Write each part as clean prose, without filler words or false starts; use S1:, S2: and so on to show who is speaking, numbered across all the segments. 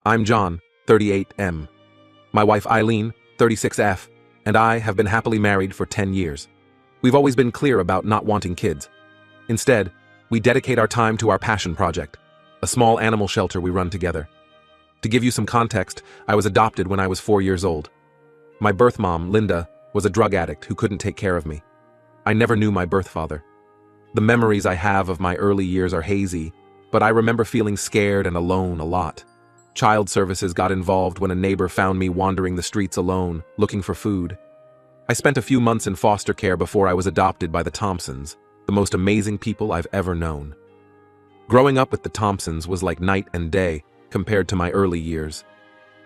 S1: I'm John, 38M. My wife Eileen, 36F, and I have been happily married for 10 years. We've always been clear about not wanting kids. Instead, we dedicate our time to our passion project, a small animal shelter we run together. To give you some context, I was adopted when I was 4 years old. My birth mom, Linda, was a drug addict who couldn't take care of me. I never knew my birth father. The memories I have of my early years are hazy, but I remember feeling scared and alone a lot. Child services got involved when a neighbor found me wandering the streets alone, looking for food. I spent a few months in foster care before I was adopted by the Thompsons, the most amazing people I've ever known. Growing up with the Thompsons was like night and day compared to my early years.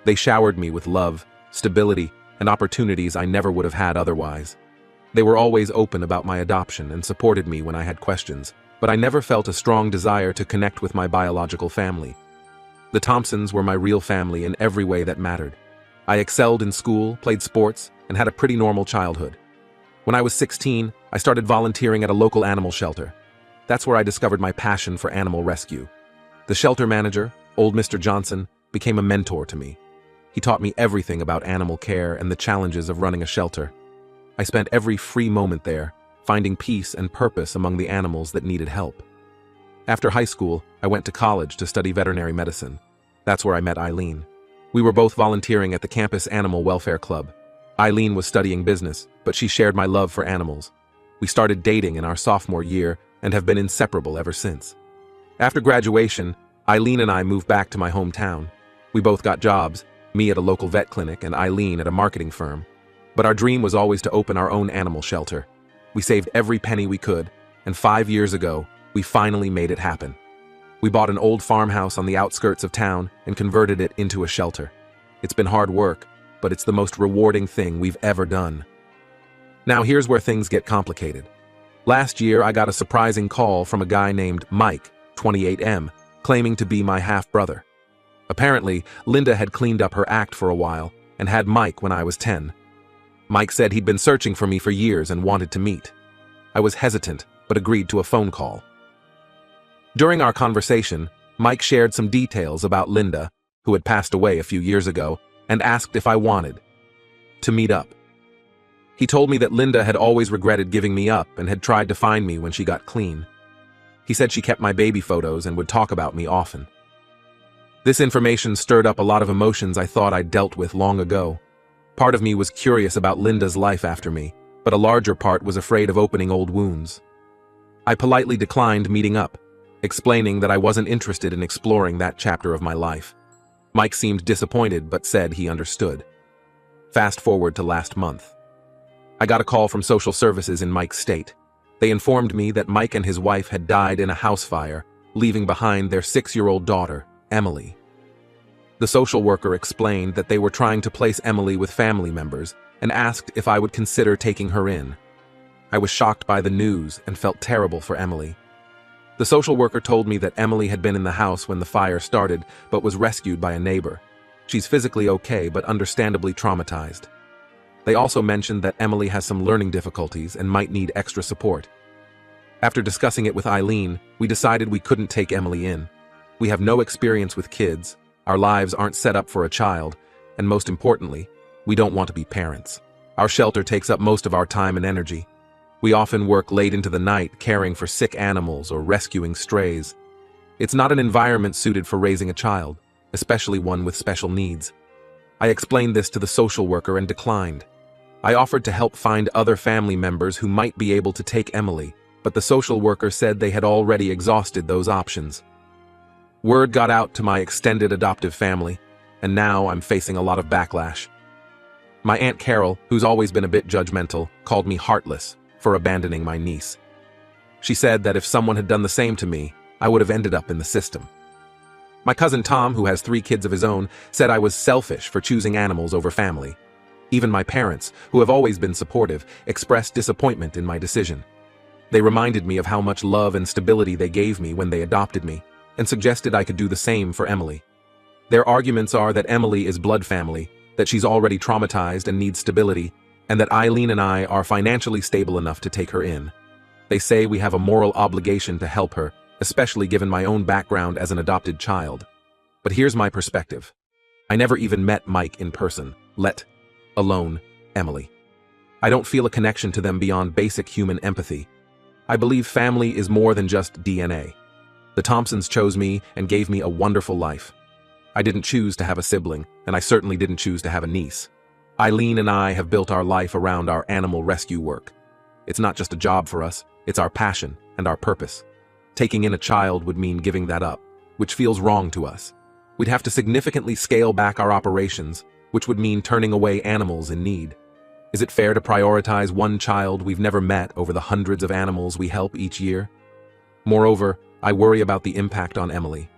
S1: They showered me with love, stability, and opportunities I never would have had otherwise. They were always open about my adoption and supported me when I had questions, but I never felt a strong desire to connect with my biological family. The Thompsons were my real family in every way that mattered. I excelled in school, played sports, and had a pretty normal childhood. When I was 16, I started volunteering at a local animal shelter. That's where I discovered my passion for animal rescue. The shelter manager, old Mr. Johnson, became a mentor to me. He taught me everything about animal care and the challenges of running a shelter. I spent every free moment there, finding peace and purpose among the animals that needed help. After high school, I went to college to study veterinary medicine. That's where I met Eileen. We were both volunteering at the campus animal welfare club. Eileen was studying business, but she shared my love for animals. We started dating in our sophomore year and have been inseparable ever since. After graduation, Eileen and I moved back to my hometown. We both got jobs, me at a local vet clinic and Eileen at a marketing firm. But our dream was always to open our own animal shelter. We saved every penny we could, and 5 years ago, we finally made it happen. We bought an old farmhouse on the outskirts of town and converted it into a shelter. It's been hard work, but it's the most rewarding thing we've ever done. Now here's where things get complicated. Last year, I got a surprising call from a guy named Mike, 28M, claiming to be my half-brother. Apparently, Linda had cleaned up her act for a while and had Mike when I was 10. Mike said he'd been searching for me for years and wanted to meet. I was hesitant, but agreed to a phone call. During our conversation, Mike shared some details about Linda, who had passed away a few years ago, and asked if I wanted to meet up. He told me that Linda had always regretted giving me up and had tried to find me when she got clean. He said she kept my baby photos and would talk about me often. This information stirred up a lot of emotions I thought I'd dealt with long ago. Part of me was curious about Linda's life after me, but a larger part was afraid of opening old wounds. I politely declined meeting up, explaining that I wasn't interested in exploring that chapter of my life. Mike seemed disappointed but said he understood. Fast forward to last month. I got a call from social services in Mike's state. They informed me that Mike and his wife had died in a house fire, leaving behind their 6-year-old daughter, Emily. The social worker explained that they were trying to place Emily with family members and asked if I would consider taking her in. I was shocked by the news and felt terrible for Emily. The social worker told me that Emily had been in the house when the fire started but was rescued by a neighbor. She's physically okay but understandably traumatized. They also mentioned that Emily has some learning difficulties and might need extra support. After discussing it with Eileen, we decided we couldn't take Emily in. We have no experience with kids, our lives aren't set up for a child, and most importantly, we don't want to be parents. Our shelter takes up most of our time and energy. We often work late into the night caring for sick animals or rescuing strays. It's not an environment suited for raising a child, especially one with special needs. I explained this to the social worker and declined. I offered to help find other family members who might be able to take Emily, but the social worker said they had already exhausted those options. Word got out to my extended adoptive family, and now I'm facing a lot of backlash. My Aunt Carol, who's always been a bit judgmental, called me heartless for abandoning my niece. She said that if someone had done the same to me, I would have ended up in the system. My cousin Tom, who has 3 kids of his own, said I was selfish for choosing animals over family. Even my parents, who have always been supportive, expressed disappointment in my decision. They reminded me of how much love and stability they gave me when they adopted me, and suggested I could do the same for Emily. Their arguments are that Emily is blood family, that she's already traumatized and needs stability, and that Eileen and I are financially stable enough to take her in. They say we have a moral obligation to help her, especially given my own background as an adopted child. But here's my perspective. I never even met Mike in person, let alone Emily. I don't feel a connection to them beyond basic human empathy. I believe family is more than just DNA. The Thompsons chose me and gave me a wonderful life. I didn't choose to have a sibling, and I certainly didn't choose to have a niece. Eileen and I have built our life around our animal rescue work. It's not just a job for us, it's our passion and our purpose. Taking in a child would mean giving that up, which feels wrong to us. We'd have to significantly scale back our operations, which would mean turning away animals in need. Is it fair to prioritize one child we've never met over the hundreds of animals we help each year? Moreover, I worry about the impact on Emily.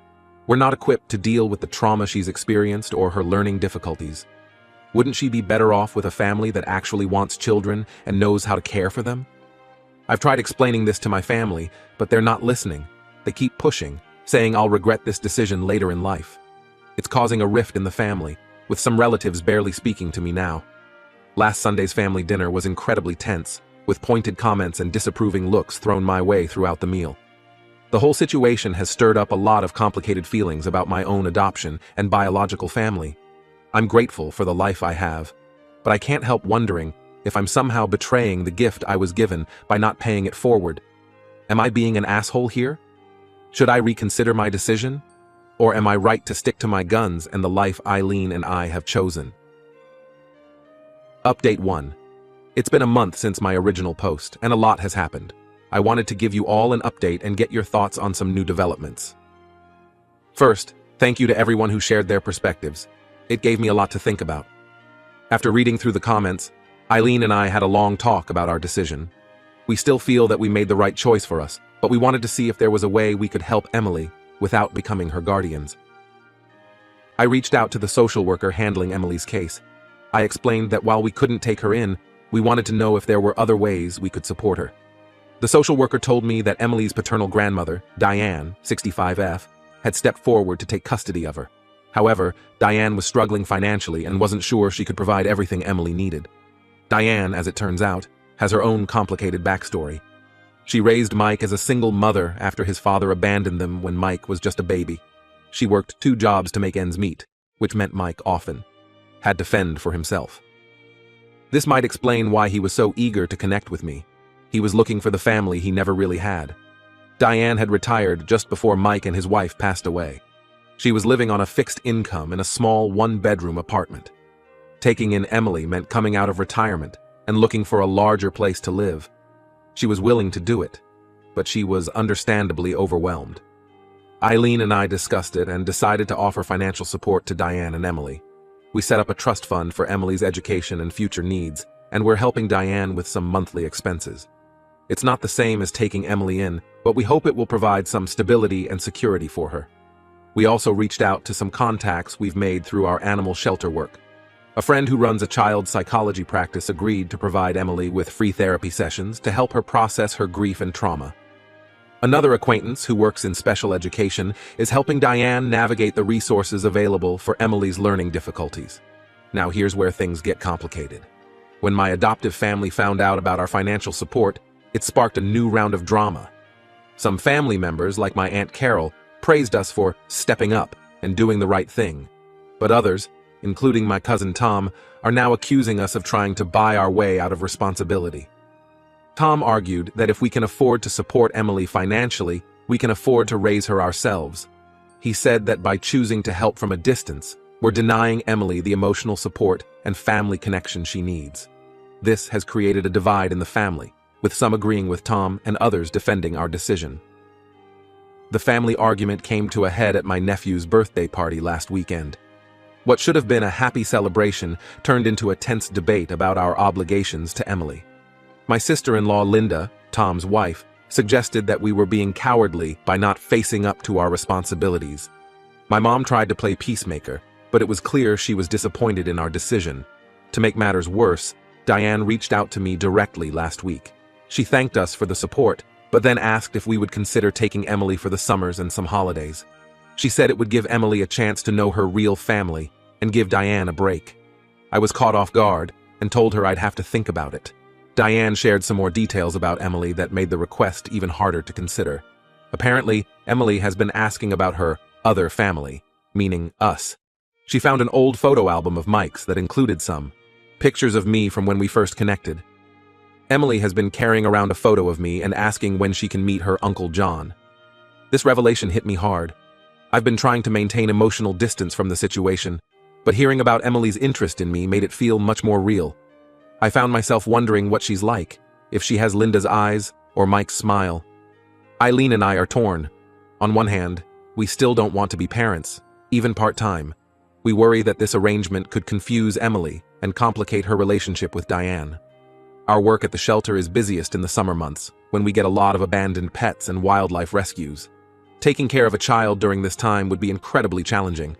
S1: We're not equipped to deal with the trauma she's experienced or her learning difficulties. Wouldn't she be better off with a family that actually wants children and knows how to care for them? I've tried explaining this to my family, but they're not listening. They keep pushing, saying I'll regret this decision later in life. It's causing a rift in the family, with some relatives barely speaking to me now. Last Sunday's family dinner was incredibly tense, with pointed comments and disapproving looks thrown my way throughout the meal. The whole situation has stirred up a lot of complicated feelings about my own adoption and biological family. I'm grateful for the life I have, but I can't help wondering if I'm somehow betraying the gift I was given by not paying it forward. Am I being an asshole here? Should I reconsider my decision? Or am I right to stick to my guns and the life Eileen and I have chosen? Update 1. It's been a month since my original post, and a lot has happened. I wanted to give you all an update and get your thoughts on some new developments. First, thank you to everyone who shared their perspectives. It gave me a lot to think about. After reading through the comments, Eileen and I had a long talk about our decision. We still feel that we made the right choice for us, but we wanted to see if there was a way we could help Emily without becoming her guardians. I reached out to the social worker handling Emily's case. I explained that while we couldn't take her in, we wanted to know if there were other ways we could support her. The social worker told me that Emily's paternal grandmother, Diane, 65F, had stepped forward to take custody of her. However, Diane was struggling financially and wasn't sure she could provide everything Emily needed. Diane, as it turns out, has her own complicated backstory. She raised Mike as a single mother after his father abandoned them when Mike was just a baby. She worked 2 jobs to make ends meet, which meant Mike often had to fend for himself. This might explain why he was so eager to connect with me. He was looking for the family he never really had. Diane had retired just before Mike and his wife passed away. She was living on a fixed income in a small 1-bedroom apartment. Taking in Emily meant coming out of retirement and looking for a larger place to live. She was willing to do it, but she was understandably overwhelmed. Eileen and I discussed it and decided to offer financial support to Diane and Emily. We set up a trust fund for Emily's education and future needs, and we're helping Diane with some monthly expenses. It's not the same as taking Emily in, but we hope it will provide some stability and security for her. We also reached out to some contacts we've made through our animal shelter work. A friend who runs a child psychology practice agreed to provide Emily with free therapy sessions to help her process her grief and trauma. Another acquaintance who works in special education is helping Diane navigate the resources available for Emily's learning difficulties. Now here's where things get complicated. When my adoptive family found out about our financial support, it sparked a new round of drama. Some family members, like my Aunt Carol, praised us for stepping up and doing the right thing. But others, including my cousin Tom, are now accusing us of trying to buy our way out of responsibility. Tom argued that if we can afford to support Emily financially, we can afford to raise her ourselves. He said that by choosing to help from a distance, we're denying Emily the emotional support and family connection she needs. This has created a divide in the family, with some agreeing with Tom and others defending our decision. The family argument came to a head at my nephew's birthday party last weekend. What should have been a happy celebration turned into a tense debate about our obligations to Emily. My sister-in-law Linda, Tom's wife, suggested that we were being cowardly by not facing up to our responsibilities. My mom tried to play peacemaker, but it was clear she was disappointed in our decision. To make matters worse, Diane reached out to me directly last week. She thanked us for the support, but then asked if we would consider taking Emily for the summers and some holidays. She said it would give Emily a chance to know her real family and give Diane a break. I was caught off guard and told her I'd have to think about it. Diane shared some more details about Emily that made the request even harder to consider. Apparently, Emily has been asking about her other family, meaning us. She found an old photo album of Mike's that included some pictures of me from when we first connected. Emily has been carrying around a photo of me and asking when she can meet her Uncle John. This revelation hit me hard. I've been trying to maintain emotional distance from the situation, but hearing about Emily's interest in me made it feel much more real. I found myself wondering what she's like, if she has Linda's eyes or Mike's smile. Eileen and I are torn. On one hand, we still don't want to be parents, even part-time. We worry that this arrangement could confuse Emily and complicate her relationship with Diane. Our work at the shelter is busiest in the summer months, when we get a lot of abandoned pets and wildlife rescues. Taking care of a child during this time would be incredibly challenging.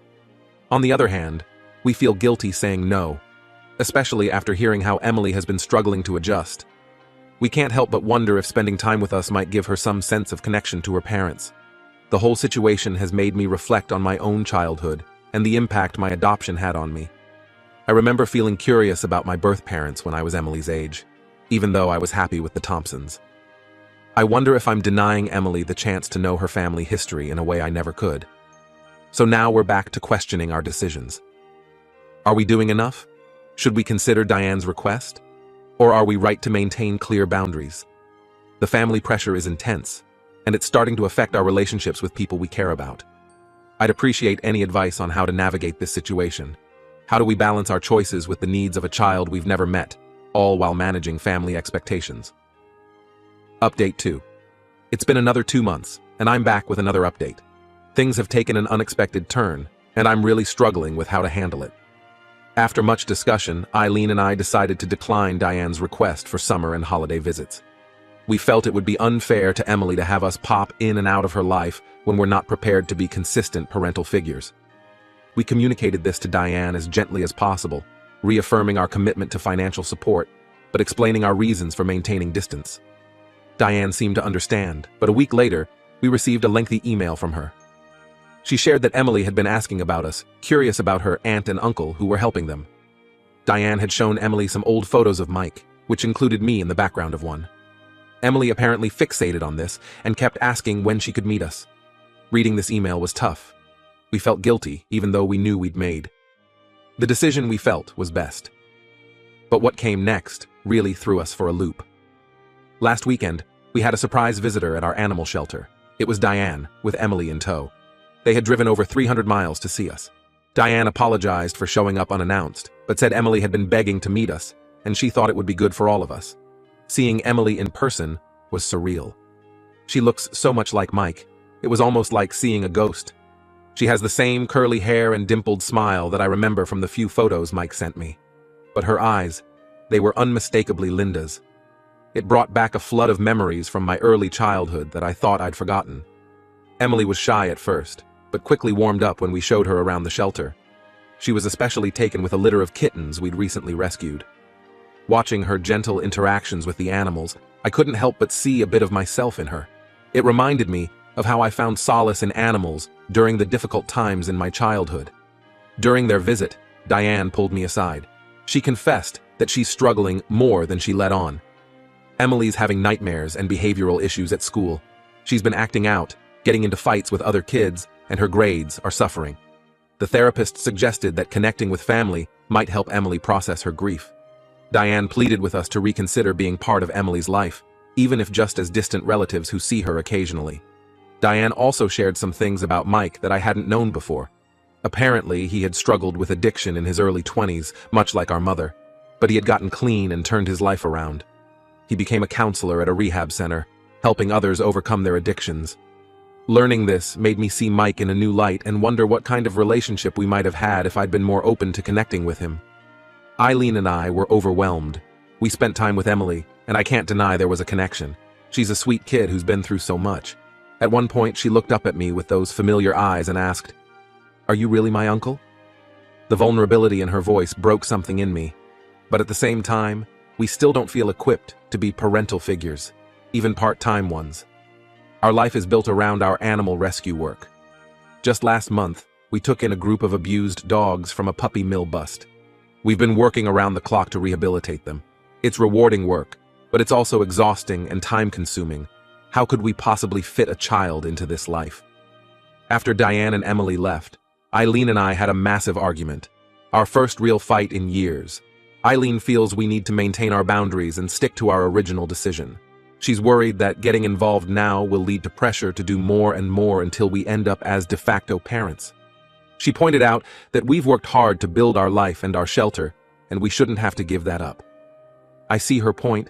S1: On the other hand, we feel guilty saying no, especially after hearing how Emily has been struggling to adjust. We can't help but wonder if spending time with us might give her some sense of connection to her parents. The whole situation has made me reflect on my own childhood and the impact my adoption had on me. I remember feeling curious about my birth parents when I was Emily's age, even though I was happy with the Thompsons. I wonder if I'm denying Emily the chance to know her family history in a way I never could. So now we're back to questioning our decisions. Are we doing enough? Should we consider Diane's request? Or are we right to maintain clear boundaries? The family pressure is intense, and it's starting to affect our relationships with people we care about. I'd appreciate any advice on how to navigate this situation. How do we balance our choices with the needs of a child we've never met, all while managing family expectations? Update 2. It's been another 2 months, and I'm back with another update. Things have taken an unexpected turn, and I'm really struggling with how to handle it. After much discussion, Eileen and I decided to decline Diane's request for summer and holiday visits. We felt it would be unfair to Emily to have us pop in and out of her life when we're not prepared to be consistent parental figures. We communicated this to Diane as gently as possible, reaffirming our commitment to financial support, but explaining our reasons for maintaining distance. Diane seemed to understand, but a week later, we received a lengthy email from her. She shared that Emily had been asking about us, curious about her aunt and uncle who were helping them. Diane had shown Emily some old photos of Mike, which included me in the background of one. Emily apparently fixated on this and kept asking when she could meet us. Reading this email was tough. We felt guilty, even though we knew we'd made. The decision we felt was best. But what came next really threw us for a loop. Last weekend, we had a surprise visitor at our animal shelter. It was Diane, with Emily in tow. They had driven over 300 miles to see us. Diane apologized for showing up unannounced, but said Emily had been begging to meet us, and she thought it would be good for all of us. Seeing Emily in person was surreal. She looks so much like Mike. It was almost like seeing a ghost. She has the same curly hair and dimpled smile that I remember from the few photos Mike sent me. But her eyes, they were unmistakably Linda's. It brought back a flood of memories from my early childhood that I thought I'd forgotten. Emily was shy at first, but quickly warmed up when we showed her around the shelter. She was especially taken with a litter of kittens we'd recently rescued. Watching her gentle interactions with the animals, I couldn't help but see a bit of myself in her. It reminded me of how I found solace in animals during the difficult times in my childhood. During their visit, Diane pulled me aside. She confessed that she's struggling more than she let on. Emily's having nightmares and behavioral issues at school. She's been acting out, getting into fights with other kids, and her grades are suffering. The therapist suggested that connecting with family might help Emily process her grief. Diane pleaded with us to reconsider being part of Emily's life, even if just as distant relatives who see her occasionally. Diane also shared some things about Mike that I hadn't known before. Apparently, he had struggled with addiction in his early 20s, much like our mother, but he had gotten clean and turned his life around. He became a counselor at a rehab center, helping others overcome their addictions. Learning this made me see Mike in a new light and wonder what kind of relationship we might have had if I'd been more open to connecting with him. Eileen and I were overwhelmed. We spent time with Emily, and I can't deny there was a connection. She's a sweet kid who's been through so much. At one point, she looked up at me with those familiar eyes and asked, "Are you really my uncle?" The vulnerability in her voice broke something in me, but at the same time, we still don't feel equipped to be parental figures, even part-time ones. Our life is built around our animal rescue work. Just last month, we took in a group of abused dogs from a puppy mill bust. We've been working around the clock to rehabilitate them. It's rewarding work, but it's also exhausting and time-consuming. How could we possibly fit a child into this life? After Diane and Emily left, Eileen and I had a massive argument. Our first real fight in years. Eileen feels we need to maintain our boundaries and stick to our original decision. She's worried that getting involved now will lead to pressure to do more and more until we end up as de facto parents. She pointed out that we've worked hard to build our life and our shelter, and we shouldn't have to give that up. I see her point,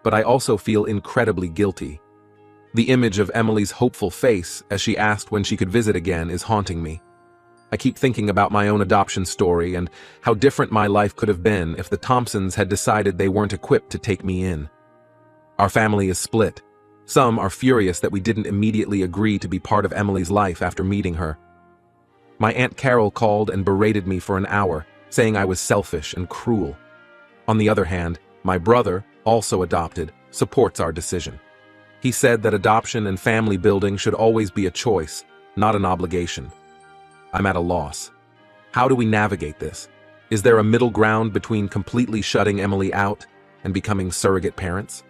S1: but I also feel incredibly guilty. The image of Emily's hopeful face as she asked when she could visit again is haunting me. I keep thinking about my own adoption story and how different my life could have been if the Thompsons had decided they weren't equipped to take me in. Our family is split. Some are furious that we didn't immediately agree to be part of Emily's life after meeting her. My Aunt Carol called and berated me for an hour, saying I was selfish and cruel. On the other hand, my brother, also adopted, supports our decision. He said that adoption and family building should always be a choice, not an obligation. I'm at a loss. How do we navigate this? Is there a middle ground between completely shutting Emily out and becoming surrogate parents?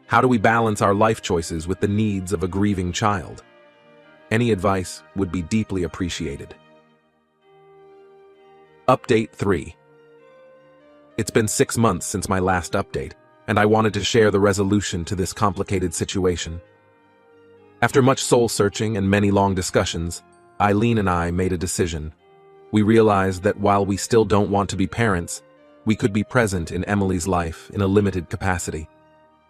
S1: How do we balance our life choices with the needs of a grieving child? Any advice would be deeply appreciated. Update 3. It's been 6 months since my last update, and I wanted to share the resolution to this complicated situation. After much soul-searching and many long discussions, Eileen and I made a decision. We realized that while we still don't want to be parents, we could be present in Emily's life in a limited capacity.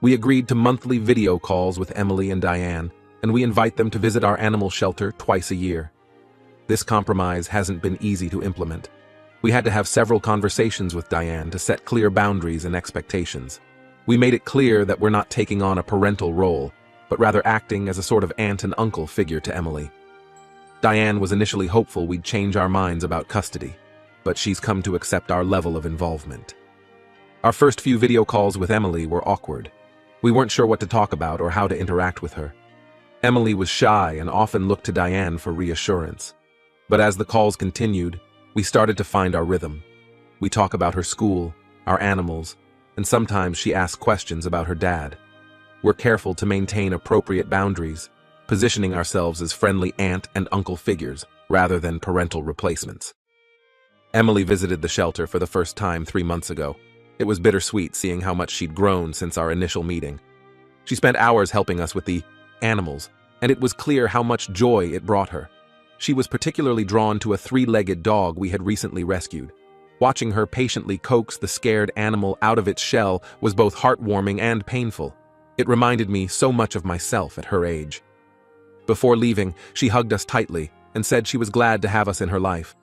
S1: We agreed to monthly video calls with Emily and Diane, and we invite them to visit our animal shelter twice a year. This compromise hasn't been easy to implement. We had to have several conversations with Diane to set clear boundaries and expectations. We made it clear that we're not taking on a parental role, but rather acting as a sort of aunt and uncle figure to Emily. Diane was initially hopeful we'd change our minds about custody, but she's come to accept our level of involvement. Our first few video calls with Emily were awkward. We weren't sure what to talk about or how to interact with her. Emily was shy and often looked to Diane for reassurance. But as the calls continued, we started to find our rhythm. We talk about her school, our animals, and sometimes she asks questions about her dad. We're careful to maintain appropriate boundaries, positioning ourselves as friendly aunt and uncle figures rather than parental replacements. Emily visited the shelter for the first time 3 months ago. It was bittersweet seeing how much she'd grown since our initial meeting. She spent hours helping us with the animals, and it was clear how much joy it brought her. She was particularly drawn to a 3-legged dog we had recently rescued. Watching her patiently coax the scared animal out of its shell was both heartwarming and painful. It reminded me so much of myself at her age. Before leaving, she hugged us tightly and said she was glad to have us in her life.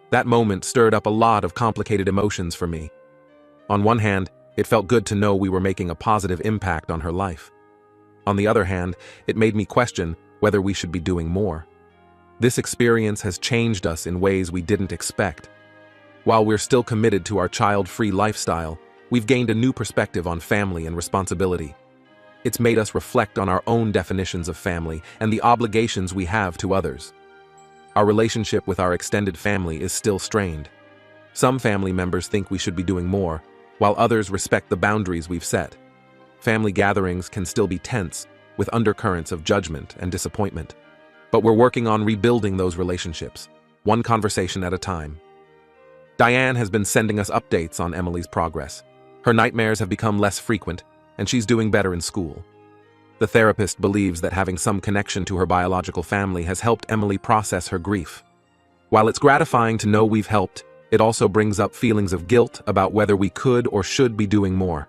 S1: That moment stirred up a lot of complicated emotions for me. On one hand, it felt good to know we were making a positive impact on her life. On the other hand, it made me question whether we should be doing more. This experience has changed us in ways we didn't expect. While we're still committed to our child-free lifestyle, we've gained a new perspective on family and responsibility. It's made us reflect on our own definitions of family and the obligations we have to others. Our relationship with our extended family is still strained. Some family members think we should be doing more, while others respect the boundaries we've set. Family gatherings can still be tense, with undercurrents of judgment and disappointment. But we're working on rebuilding those relationships, one conversation at a time. Diane has been sending us updates on Emily's progress. Her nightmares have become less frequent, and she's doing better in school. The therapist believes that having some connection to her biological family has helped Emily process her grief. While it's gratifying to know we've helped, it also brings up feelings of guilt about whether we could or should be doing more.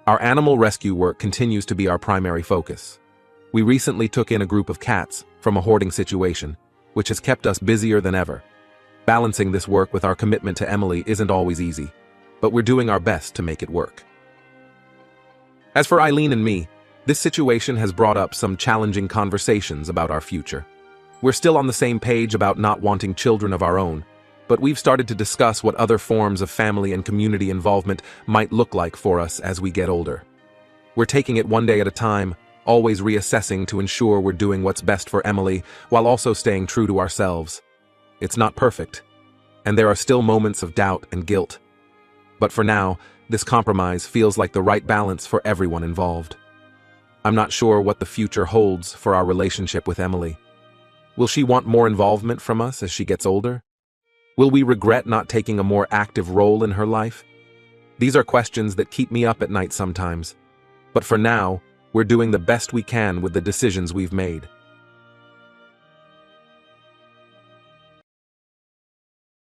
S1: Our animal rescue work continues to be our primary focus. We recently took in a group of cats from a hoarding situation, which has kept us busier than ever. Balancing this work with our commitment to Emily isn't always easy, but we're doing our best to make it work. As for Eileen and me, this situation has brought up some challenging conversations about our future. We're still on the same page about not wanting children of our own, but we've started to discuss what other forms of family and community involvement might look like for us as we get older. We're taking it one day at a time, always reassessing to ensure we're doing what's best for Emily while also staying true to ourselves. It's not perfect, and there are still moments of doubt and guilt. But for now, this compromise feels like the right balance for everyone involved. I'm not sure what the future holds for our relationship with Emily. Will she want more involvement from us as she gets older? Will we regret not taking a more active role in her life? These are questions that keep me up at night sometimes. But for now, we're doing the best we can with the decisions we've made.